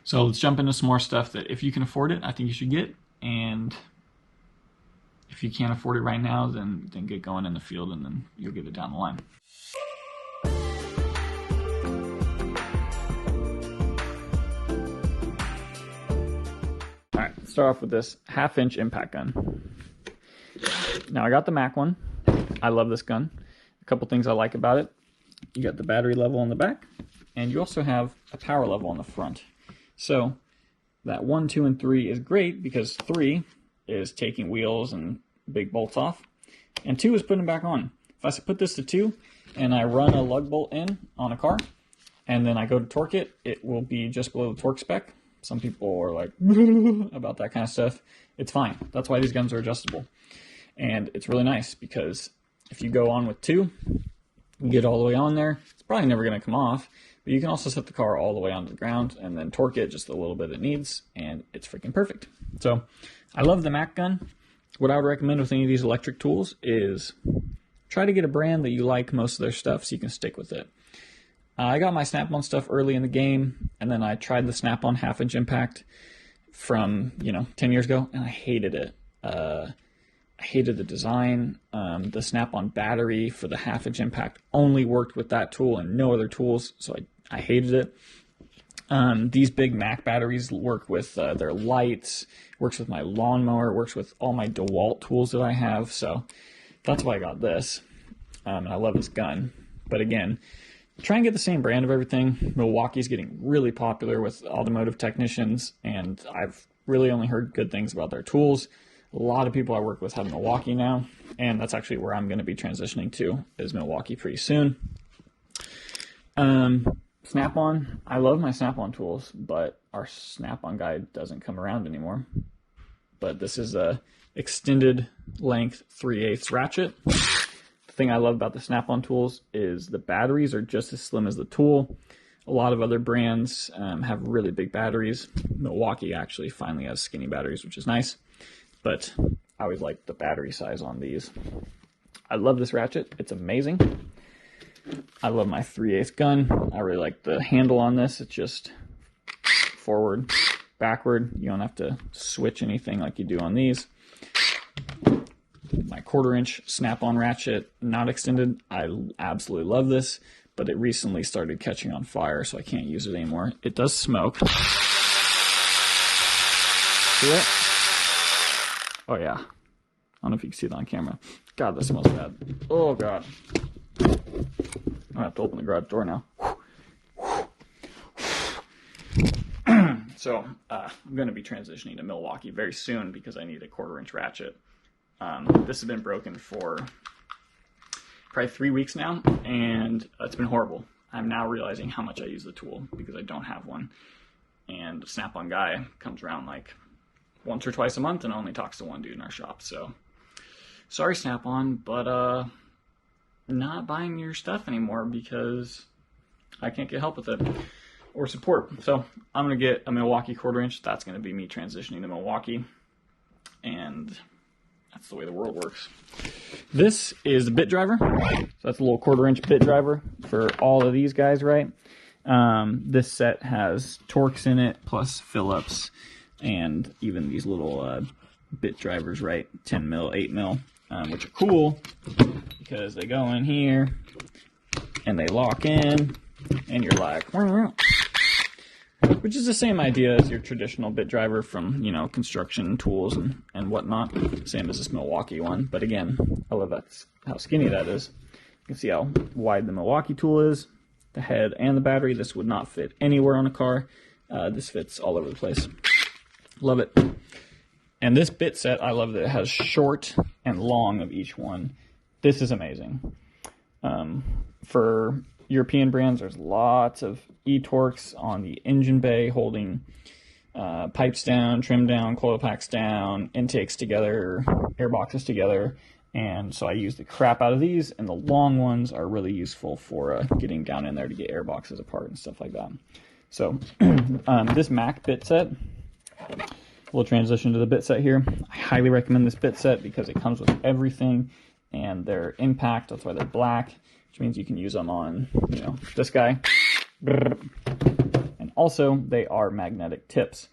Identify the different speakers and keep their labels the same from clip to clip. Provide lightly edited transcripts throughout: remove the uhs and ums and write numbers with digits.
Speaker 1: So let's jump into some more stuff that if you can afford it, I think you should get. And if you can't afford it right now, then get going in the field and then you'll get it down the line. All right, let's start off with this 1/2-inch impact gun. Now I got the Mac one. I love this gun. A couple things I like about it. You got the battery level on the back, and you also have a power level on the front. So that 1, 2, and 3 is great because 3 is taking wheels and big bolts off, and 2 is putting them back on. If I put this to 2 and I run a lug bolt in on a car, and then I go to torque it, it will be just below the torque spec. Some people are like about that kind of stuff. It's fine. That's why these guns are adjustable. And it's really nice because if you go on with 2, you get all the way on there, it's probably never going to come off, but you can also set the car all the way onto the ground and then torque it just a little bit it needs, and it's freaking perfect. So I love the Mac gun. What I would recommend with any of these electric tools is try to get a brand that you like most of their stuff so you can stick with it. I got my Snap-on stuff early in the game, and then I tried the Snap-on 1/2-inch impact from 10 years ago, and I hated it. I hated the design. The Snap-on battery for the 1/2-inch impact only worked with that tool and no other tools, so I hated it. These big Mac batteries work with their lights, works with my lawnmower, works with all my DeWalt tools that I have, so that's why I got this. And I love this gun. But again, try and get the same brand of everything. Milwaukee's getting really popular with automotive technicians, and I've really only heard good things about their tools. A lot of people I work with have Milwaukee now, and that's actually where I'm going to be transitioning to, is Milwaukee pretty soon. Snap-on, I love my Snap-on tools, but our Snap-on guide doesn't come around anymore. But this is a extended length 3/8 ratchet. The thing I love about the Snap-on tools is the batteries are just as slim as the tool. A lot of other brands have really big batteries. Milwaukee actually finally has skinny batteries, which is nice. But I always like the battery size on these. I love this ratchet. It's amazing. I love my 3/8 gun. I really like the handle on this. It's just forward, backward. You don't have to switch anything like you do on these. My 1/4-inch Snap-on ratchet, not extended. I absolutely love this, but it recently started catching on fire, so I can't use it anymore. It does smoke. See that? Oh yeah. I don't know if you can see that on camera. God, that smells bad. Oh god. I have to open the garage door now. So I'm going to be transitioning to Milwaukee very soon because I need a 1/4-inch ratchet. This has been broken for probably 3 weeks now, and it's been horrible. I'm now realizing how much I use the tool because I don't have one. And the Snap-on guy comes around like once or twice a month and only talks to one dude in our shop. So sorry, Snap-on, but not buying your stuff anymore because I can't get help with it or support. So I'm going to get a Milwaukee 1/4-inch. That's going to be me transitioning to Milwaukee. And that's the way the world works. This is the bit driver. So that's a little 1/4-inch bit driver for all of these guys, right? This set has Torx in it, plus Phillips, and even these little bit drivers, right? 10 mil, 8 mil, which are cool because they go in here and they lock in, and you're like, which is the same idea as your traditional bit driver from, construction tools and whatnot. Same as this Milwaukee one. But again, I love how skinny that is. You can see how wide the Milwaukee tool is, the head and the battery. This would not fit anywhere on a car. This fits all over the place. Love it. And this bit set, I love that it has short and long of each one. This is amazing. For European brands, there's lots of E-Torx on the engine bay holding pipes down, trim down, coil packs down, intakes together, air boxes together. And so I use the crap out of these, and the long ones are really useful for getting down in there to get air boxes apart and stuff like that. So this Mac bit set, we'll transition to the bit set here. I highly recommend this bit set because it comes with everything, and they're impact, that's why they're black, which means you can use them on, this guy, and also, they are magnetic tips.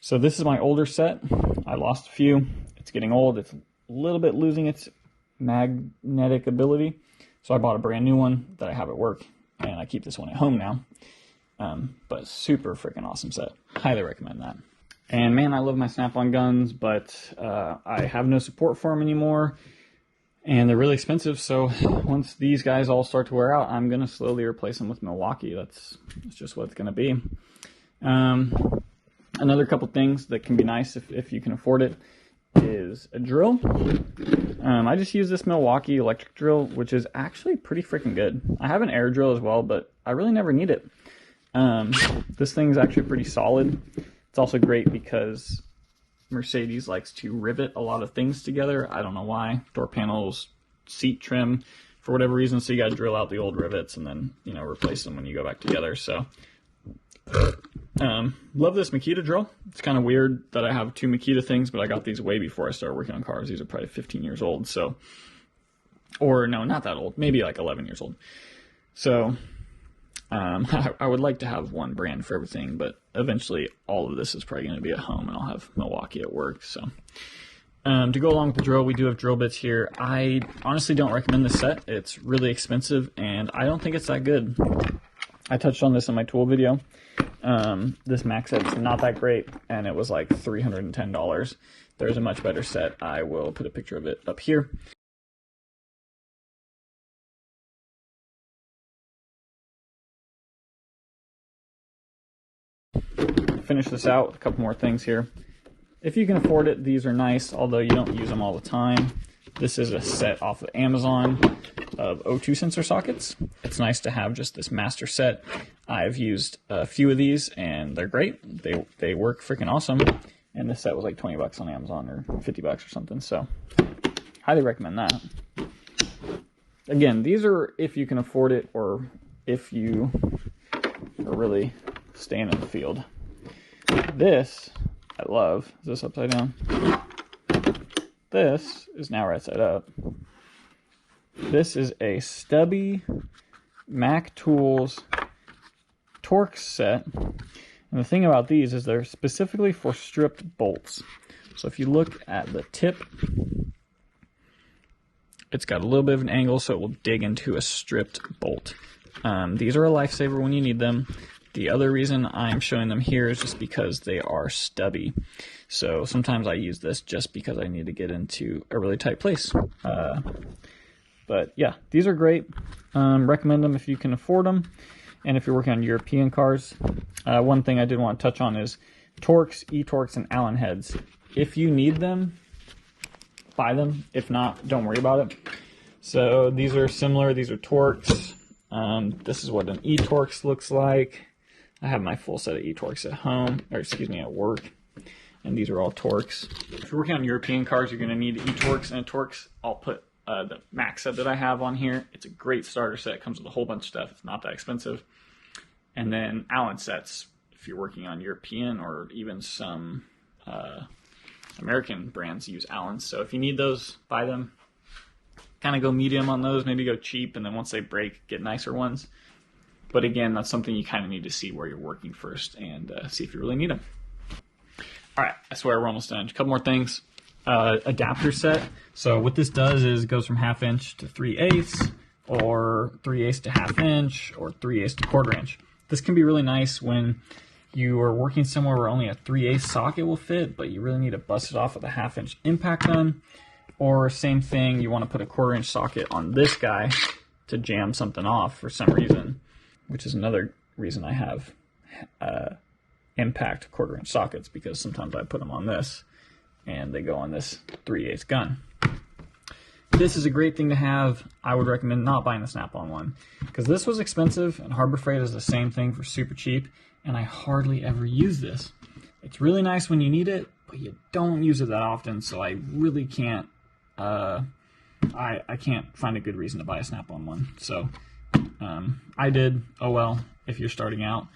Speaker 1: So this is my older set. I lost a few. It's getting old. It's a little bit losing its magnetic ability. So I bought a brand new one that I have at work, and I keep this one at home now. But super freaking awesome set. Highly recommend that. And man, I love my Snap-on guns, but I have no support for them anymore. And they're really expensive, so once these guys all start to wear out, I'm going to slowly replace them with Milwaukee. That's just what it's going to be. Another couple things that can be nice if you can afford it is a drill. I just use this Milwaukee electric drill, which is actually pretty freaking good. I have an air drill as well, but I really never need it. This thing's actually pretty solid. It's also great because Mercedes likes to rivet a lot of things together. I don't know why. Door panels, seat trim, for whatever reason. So you got to drill out the old rivets and then, you know, replace them when you go back together. So, love this Makita drill. It's kind of weird that I have two Makita things, but I got these way before I started working on cars. These are probably 15 years old. So, or no, not that old. Maybe like 11 years old. So, I would like to have one brand for everything, but eventually all of this is probably going to be at home, and I'll have Milwaukee at work. So, to go along with the drill, we do have drill bits here. I honestly don't recommend this set. It's really expensive, and I don't think it's that good. I touched on this in my tool video. This Max set's not that great, and it was like $310. There's a much better set. I will put a picture of it up here. Finish this out with a couple more things here. If you can afford it, these are nice, although you don't use them all the time. This is a set off of Amazon of O2 sensor sockets. It's nice to have just this master set. I've used a few of these and they're great. They work freaking awesome. And this set was like 20 bucks on Amazon or 50 bucks or something. So highly recommend that. Again, these are if you can afford it or if you are really staying in the field. This, I love. Is this upside down? This is now right side up. This is a stubby Mac Tools Torx set. And the thing about these is they're specifically for stripped bolts. So if you look at the tip, it's got a little bit of an angle so it will dig into a stripped bolt. These are a lifesaver when you need them. The other reason I'm showing them here is just because they are stubby. So sometimes I use this just because I need to get into a really tight place. But yeah, these are great. Recommend them if you can afford them. And if you're working on European cars. One thing I did want to touch on is Torx, E-Torx, and Allen heads. If you need them, buy them. If not, don't worry about it. So these are similar. These are Torx. This is what an E-Torx looks like. I have my full set of E-Torx at home, or excuse me, at work. And these are all Torx. If you're working on European cars, you're going to need E-Torx and a Torx. I'll put the Max set that I have on here. It's a great starter set. It comes with a whole bunch of stuff. It's not that expensive. And then Allen sets, if you're working on European or even some American brands use Allens. So if you need those, buy them. Kind of go medium on those, maybe go cheap, and then once they break, get nicer ones. But again, that's something you kind of need to see where you're working first and see if you really need them. All right, I swear we're almost done. A couple more things. Adapter set. So what this does is it goes from 1/2 inch to 3/8, or 3/8 to 1/2 inch, or 3/8 to 1/4 inch. This can be really nice when you are working somewhere where only a 3/8 socket will fit, but you really need to bust it off with a 1/2 inch impact gun. Or same thing, you want to put a 1/4 inch socket on this guy to jam something off for some reason, which is another reason I have impact 1/4 inch sockets, because sometimes I put them on this and they go on this 3/8 gun. This is a great thing to have. I would recommend not buying the Snap-on one because this was expensive, and Harbor Freight is the same thing for super cheap, and I hardly ever use this. It's really nice when you need it, but you don't use it that often, so I really can't I can't find a good reason to buy a Snap-on one. So I did. Oh well, if you're starting out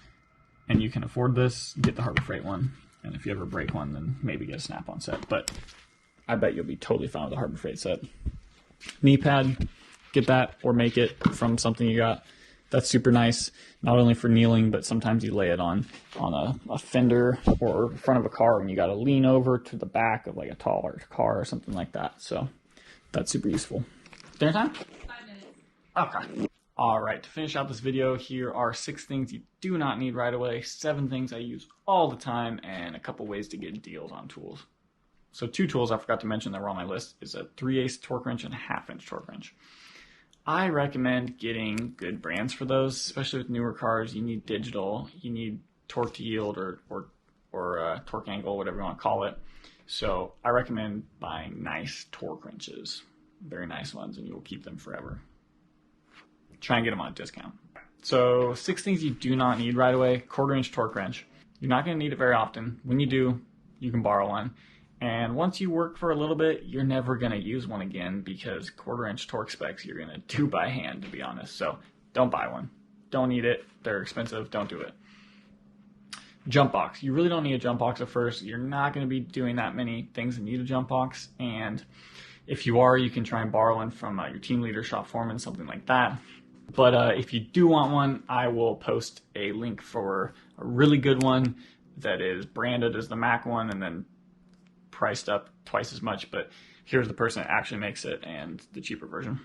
Speaker 1: and you can afford this, get the Harbor Freight one. And if you ever break one, then maybe get a Snap-on set. But I bet you'll be totally fine with the Harbor Freight set. Knee pad, get that or make it from something you got. That's super nice, not only for kneeling, but sometimes you lay it on a fender or front of a car and you got to lean over to the back of like a taller car or something like that. So that's super useful. Dinner time?
Speaker 2: 5 minutes.
Speaker 1: Okay. All right, to finish out this video, here are 6 things you do not need right away, 7 things I use all the time, and a couple ways to get deals on tools. So 2 tools I forgot to mention that were on my list is a 3/8 torque wrench and a 1/2 inch torque wrench. I recommend getting good brands for those, especially with newer cars. You need digital, you need torque to yield or torque angle, whatever you want to call it. So I recommend buying nice torque wrenches, very nice ones, and you will keep them forever. Try and get them on a discount. So 6 things you do not need right away. 1/4 inch torque wrench. You're not going to need it very often. When you do, you can borrow one. And once you work for a little bit, you're never going to use one again because 1/4 inch torque specs you're going to do by hand, to be honest. So don't buy one. Don't need it. They're expensive. Don't do it. Jump box. You really don't need a jump box at first. You're not going to be doing that many things that need a jump box. And if you are, you can try and borrow one from your team leader, shop foreman, something like that. But if you do want one, I will post a link for a really good one that is branded as the Mac one and then priced up twice as much. But here's the person that actually makes it and the cheaper version.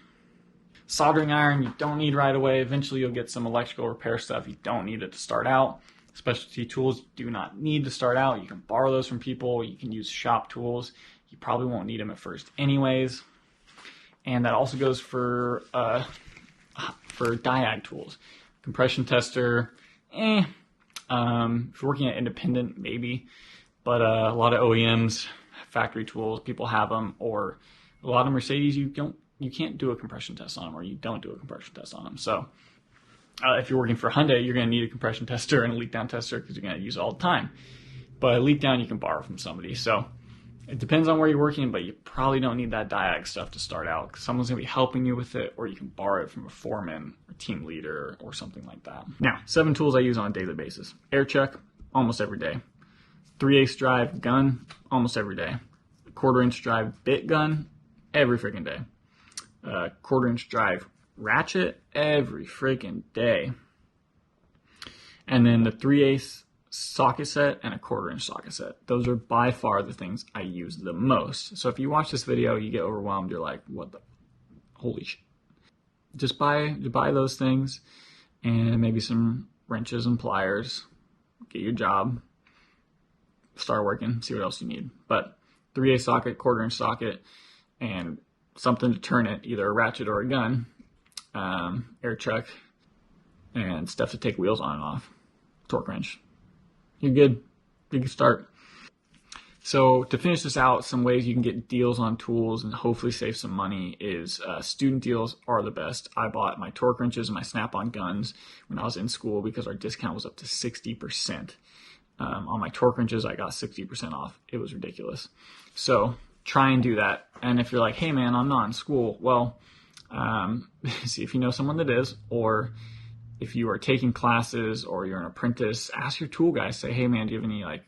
Speaker 1: Soldering iron, you don't need right away. Eventually you'll get some electrical repair stuff. You don't need it to start out. Specialty tools, you do not need to start out. You can borrow those from people. You can use shop tools. You probably won't need them at first anyways. And that also goes for diag tools. Compression tester, if you're working at independent, maybe. But a lot of OEMs, factory tools, people have them, or a lot of Mercedes, you can't do a compression test on them, or you don't do a compression test on them. So if you're working for Hyundai, you're going to need a compression tester and a leak down tester because you're going to use it all the time. But a leak down you can borrow from somebody. So it depends on where you're working, but you probably don't need that diag stuff to start out because someone's going to be helping you with it, or you can borrow it from a foreman or team leader or something like that. Now, 7 tools I use on a daily basis. Air check, almost every day. 3/8 drive gun, almost every day. 1/4 inch drive bit gun, every freaking day. 1/4 inch drive ratchet, every freaking day. And then the 3/8 socket set and a 1/4 inch socket set. Those are by far the things I use the most. So if you watch this video, you get overwhelmed, you're like, what the holy shit. Just buy those things and maybe some wrenches and pliers. Get your job. Start working, see what else you need. But 3/8 socket, 1/4 inch socket, and something to turn it, either a ratchet or a gun, air check, and stuff to take wheels on and off, torque wrench. You're good. You can start. So to finish this out, some ways you can get deals on tools and hopefully save some money is student deals are the best. I bought my torque wrenches and my Snap-on guns when I was in school because our discount was up to 60%. On my torque wrenches, I got 60% off. It was ridiculous. So try and do that. And if you're like, hey man, I'm not in school, well, see if you know someone that is, or if you are taking classes or you're an apprentice, ask your tool guy. Say, hey man, do you have any like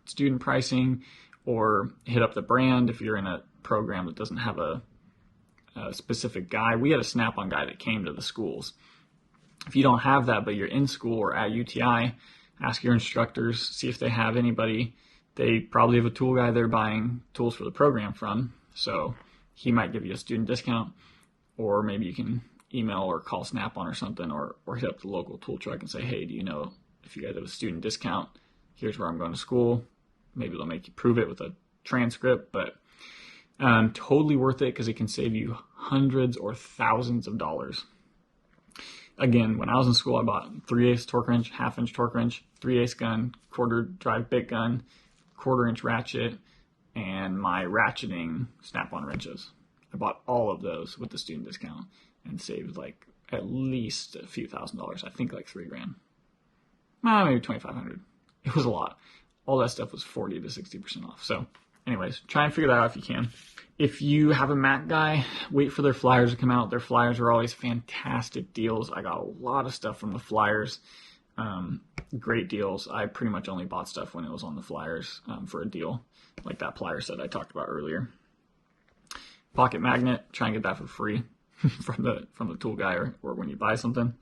Speaker 1: student pricing? Or hit up the brand if you're in a program that doesn't have a specific guy. We had a Snap-on guy that came to the schools. If you don't have that, but you're in school or at UTI, ask your instructors, see if they have anybody. They probably have a tool guy they're buying tools for the program from, so he might give you a student discount, or maybe you can email or call Snap-on or something, or hit up the local tool truck and say, hey, do you know if you guys have a student discount? Here's where I'm going to school. Maybe they'll make you prove it with a transcript, but totally worth it because it can save you hundreds or thousands of dollars. Again, when I was in school, I bought 3/8 torque wrench, 1/2 inch torque wrench, 3/8 gun, 1/4 drive bit gun, 1/4 inch ratchet, and my ratcheting Snap-on wrenches. I bought all of those with the student discount and saved like at least a few $1,000s. I think like $3,000. Maybe $2,500. It was a lot. All that stuff was 40 to 60% off. So anyways, try and figure that out if you can. If you have a Mac guy, wait for their flyers to come out. Their flyers are always fantastic deals. I got a lot of stuff from the flyers. Great deals. I pretty much only bought stuff when it was on the flyers for a deal, like that plier set I talked about earlier. Pocket magnet, try and get that for free from the tool guy or when you buy something.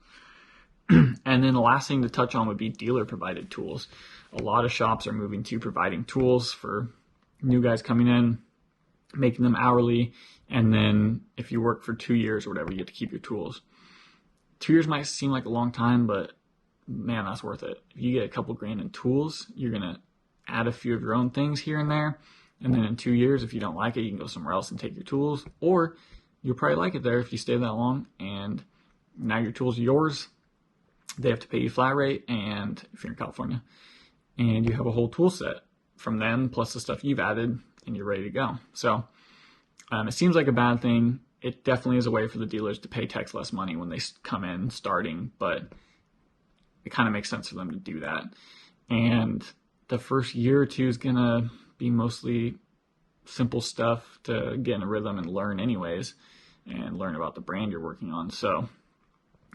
Speaker 1: And then the last thing to touch on would be dealer provided tools. A lot of shops are moving to providing tools for new guys coming in, making them hourly, and then if you work for 2 years or whatever, you get to keep your tools. 2 years might seem like a long time, but man, that's worth it. If you get a couple grand in tools, you're gonna add a few of your own things here and there, and then in 2 years, if you don't like it, you can go somewhere else and take your tools, or you'll probably like it there if you stay that long, and now your tools are yours. They have to pay you flat rate, and if you're in California, and you have a whole tool set from them plus the stuff you've added, and you're ready to go. So it seems like a bad thing. It definitely is a way for the dealers to pay techs less money when they come in starting, but it kind of makes sense for them to do that. And the first year or two is going to be mostly simple stuff to get in a rhythm and learn anyways, and learn about the brand you're working on. So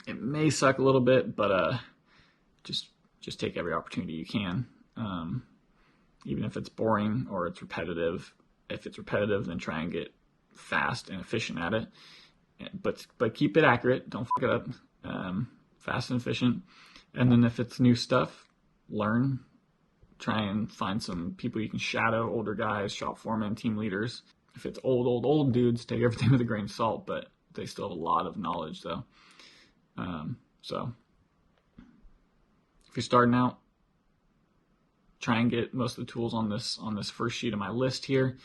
Speaker 1: it may suck a little bit, but just take every opportunity you can, even if it's boring or it's repetitive. If it's repetitive, then try and get fast and efficient at it, but keep it accurate. Don't fuck it up. Fast and efficient. And then if it's new stuff, learn. Try and find some people you can shadow, older guys, shop foremen, team leaders. If it's old dudes, take everything with a grain of salt, but they still have a lot of knowledge though. So if you're starting out, try and get most of the tools on this first sheet of my list here.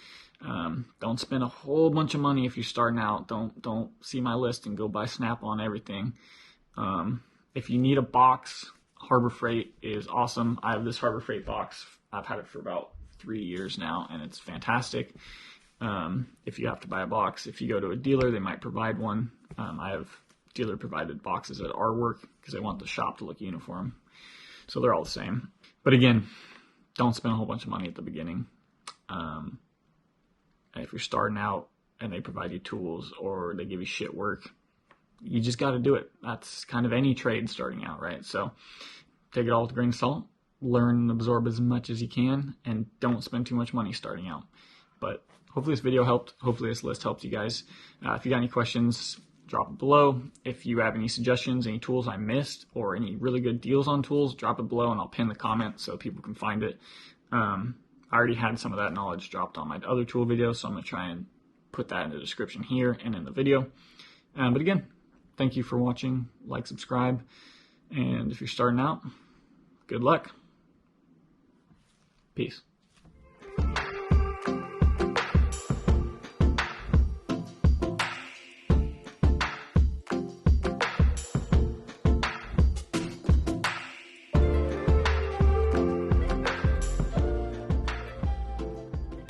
Speaker 1: Don't spend a whole bunch of money if you're starting out. Don't see my list and go buy Snap-on everything. If you need a box, Harbor Freight is awesome. I have this Harbor Freight box. I've had it for about 3 years now, and it's fantastic. If you have to buy a box, if you go to a dealer, they might provide one. I have dealer provided boxes at our work because I want the shop to look uniform. So they're all the same. But again, don't spend a whole bunch of money at the beginning. If you're starting out and they provide you tools or they give you shit work, you just got to do it. That's kind of any trade starting out, right? So take it all with a grain of salt, learn and absorb as much as you can, and don't spend too much money starting out. But hopefully this video helped. Hopefully this list helped you guys. If you got any questions, drop it below. If you have any suggestions, any tools I missed, or any really good deals on tools, drop it below and I'll pin the comment so people can find it. I already had some of that knowledge dropped on my other tool videos, so I'm going to try and put that in the description here and in the video. But again, thank you for watching. Like, subscribe, and if you're starting out, good luck. Peace.